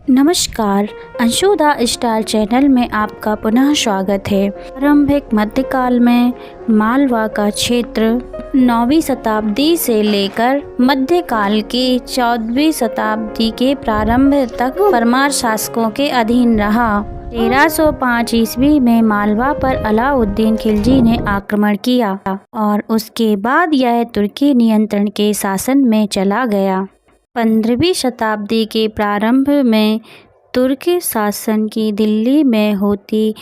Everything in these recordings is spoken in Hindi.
नमस्कार, अंशुदा स्टार चैनल में आपका पुनः स्वागत है। प्रारंभिक मध्यकाल में मालवा का क्षेत्र 9वीं शताब्दी से लेकर मध्यकाल की 14वीं शताब्दी के प्रारंभ तक परमार शासकों के अधीन रहा। 1305 ईस्वी में मालवा पर अलाउद्दीन खिलजी ने आक्रमण किया और उसके बाद यह तुर्की नियंत्रण के शासन में चला गया। 15वीं शताब्दी के प्रारंभ में तुर्क शासन की दिल्ली में होती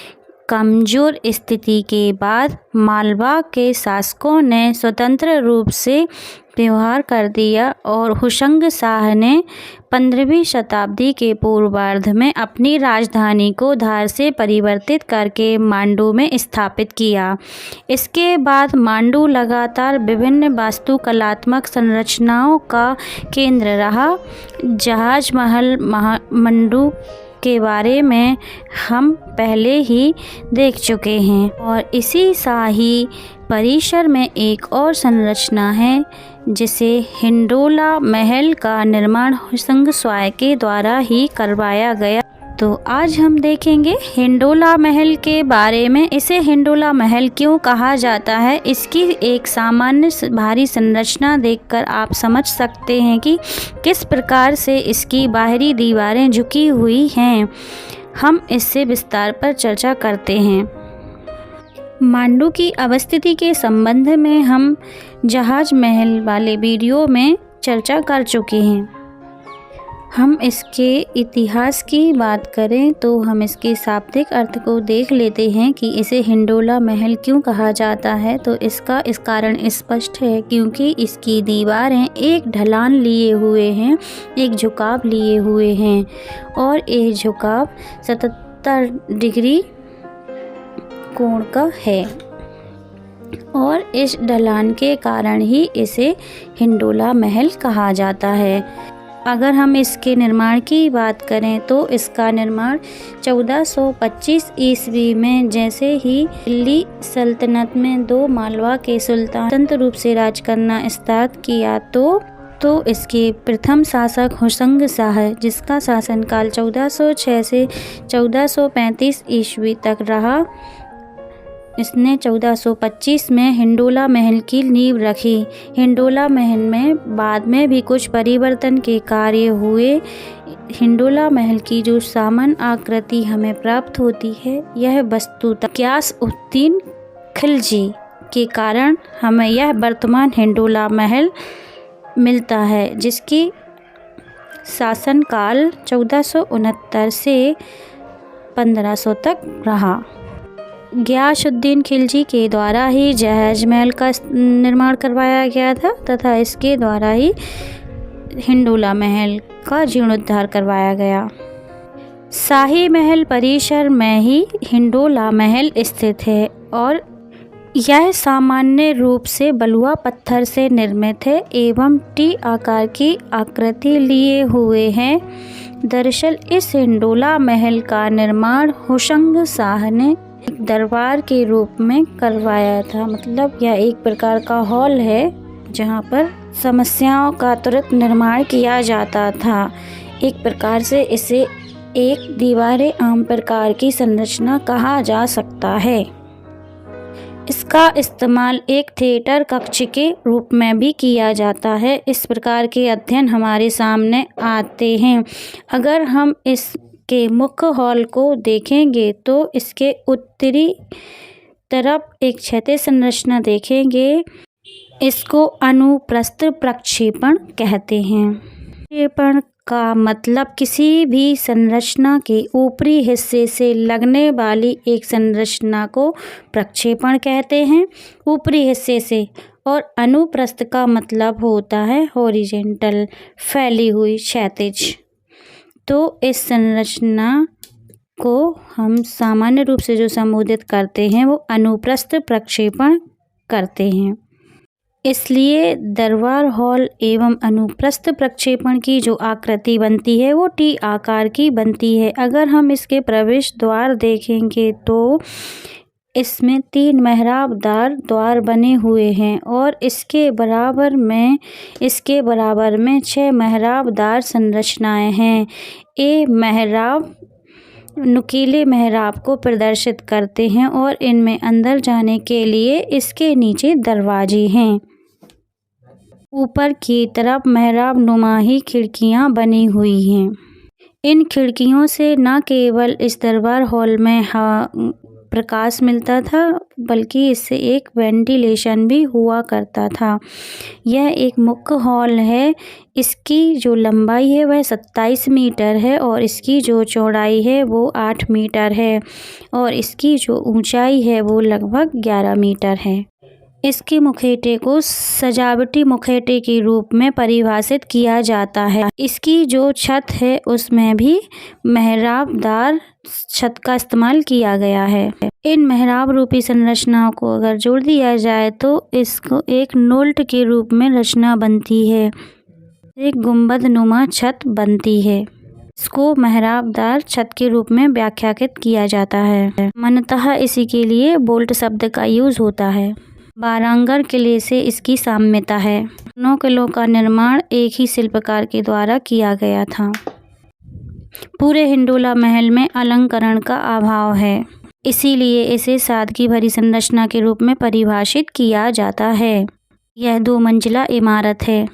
कमज़ोर स्थिति के बाद मालवा के शासकों ने स्वतंत्र रूप से व्यवहार कर दिया और हुशंग शाह ने 15वीं शताब्दी के पूर्वार्ध में अपनी राजधानी को धार से परिवर्तित करके मांडू में स्थापित किया। इसके बाद मांडू लगातार विभिन्न वास्तुकलात्मक संरचनाओं का केंद्र रहा। जहाज महल मांडू के बारे में हम पहले ही देख चुके हैं और इसी शाही परिसर में एक और संरचना है जिसे हिंडोला महल का निर्माण हुशंग शाह के द्वारा ही करवाया गया। तो आज हम देखेंगे हिंडोला महल के बारे में। इसे हिंडोला महल क्यों कहा जाता है, इसकी एक सामान्य भारी संरचना देखकर आप समझ सकते हैं कि किस प्रकार से इसकी बाहरी दीवारें झुकी हुई हैं। हम इससे विस्तार पर चर्चा करते हैं। मांडू की अवस्थिति के संबंध में हम जहाज महल वाले वीडियो में चर्चा कर चुके हैं। हम इसके इतिहास की बात करें तो हम इसके शाब्दिक अर्थ को देख लेते हैं कि इसे हिंडोला महल क्यों कहा जाता है। तो इसका इस कारण स्पष्ट है क्योंकि इसकी दीवारें एक ढलान लिए हुए हैं, एक झुकाव लिए हुए हैं और ये झुकाव 77 डिग्री कोण का है और इस ढलान के कारण ही इसे हिंडोला महल कहा जाता है। अगर हम इसके निर्माण की बात करें तो इसका निर्माण 1425 ईस्वी में जैसे ही दिल्ली सल्तनत में दो मालवा के सुल्तान स्वतंत्र रूप से राज करना स्टार्ट किया तो इसके प्रथम शासक हुशंग शाह, जिसका शासनकाल 1406 से 1435 ईस्वी तक रहा, इसने 1425 में हिंडोला महल की नींव रखी। हिंडोला महल में बाद में भी कुछ परिवर्तन के कार्य हुए। हिंडोला महल की जो सामान्य आकृति हमें प्राप्त होती है यह वस्तुतः गियासउद्दीन खिलजी के कारण हमें यह वर्तमान हिंडोला महल मिलता है, जिसकी शासनकाल 1469 से 1500 तक रहा। गियासउद्दीन खिलजी के द्वारा ही जहाज महल का निर्माण करवाया गया था तथा इसके द्वारा ही हिंडोला महल का जीर्णोद्धार करवाया गया। शाही महल परिसर में ही हिंडोला महल स्थित है और यह सामान्य रूप से बलुआ पत्थर से निर्मित है एवं टी आकार की आकृति लिए हुए हैं। दरअसल इस हिंडोला महल का निर्माण हुशंग शाह ने एक दरबार के रूप में करवाया था। मतलब यह एक प्रकार का हॉल है जहाँ पर समस्याओं का तुरंत निर्माण किया जाता था। एक प्रकार से इसे एक दीवारें आम प्रकार की संरचना कहा जा सकता है। इसका इस्तेमाल एक थिएटर कक्ष के रूप में भी किया जाता है। इस प्रकार के अध्ययन हमारे सामने आते हैं। अगर हम के मुख्य हॉल को देखेंगे तो इसके उत्तरी तरफ एक क्षैतिज संरचना देखेंगे। इसको अनुप्रस्थ प्रक्षेपण कहते हैं। प्रक्षेपण का मतलब किसी भी संरचना के ऊपरी हिस्से से लगने वाली एक संरचना को प्रक्षेपण कहते हैं, ऊपरी हिस्से से। और अनुप्रस्थ का मतलब होता है हॉरिजॉन्टल, फैली हुई, क्षैतिज। तो इस संरचना को हम सामान्य रूप से जो संबोधित करते हैं वो अनुप्रस्थ प्रक्षेपण करते हैं। इसलिए दरबार हॉल एवं अनुप्रस्थ प्रक्षेपण की जो आकृति बनती है वो टी आकार की बनती है। अगर हम इसके प्रवेश द्वार देखेंगे तो इसमें 3 मेहराबदार द्वार बने हुए हैं और इसके बराबर में 6 मेहराबदार संरचनाएं हैं। ये मेहराब नुकीले मेहराब को प्रदर्शित करते हैं और इनमें अंदर जाने के लिए इसके नीचे दरवाजे हैं। ऊपर की तरफ मेहराब नुमाही खिड़कियां बनी हुई हैं। इन खिड़कियों से न केवल इस दरबार हॉल में प्रकाश मिलता था बल्कि इससे एक वेंटिलेशन भी हुआ करता था। यह एक मुख्य हॉल है। इसकी जो लंबाई है वह 27 मीटर है और इसकी जो चौड़ाई है वो 8 मीटर है और इसकी जो ऊंचाई है वो लगभग 11 मीटर है। इसके मुखेटे को सजावटी मुखेटे के रूप में परिभाषित किया जाता है। इसकी जो छत है उसमें भी मेहराबदार छत का इस्तेमाल किया गया है। इन मेहराब रूपी संरचनाओं को अगर जोड़ दिया जाए तो इसको एक नोल्ट के रूप में रचना बनती है, एक गुंबद नुमा छत बनती है। इसको मेहराबदार छत के रूप में व्याख्यायित किया जाता है। सामान्यतः इसी के लिए बोल्ट शब्द का यूज होता है। बारांगर किले से इसकी साम्यता है। दोनों किलों का निर्माण एक ही शिल्पकार के द्वारा किया गया था। पूरे हिंडोला महल में अलंकरण का अभाव है, इसीलिए इसे सादगी भरी संरचना के रूप में परिभाषित किया जाता है। यह 2 मंजिला इमारत है।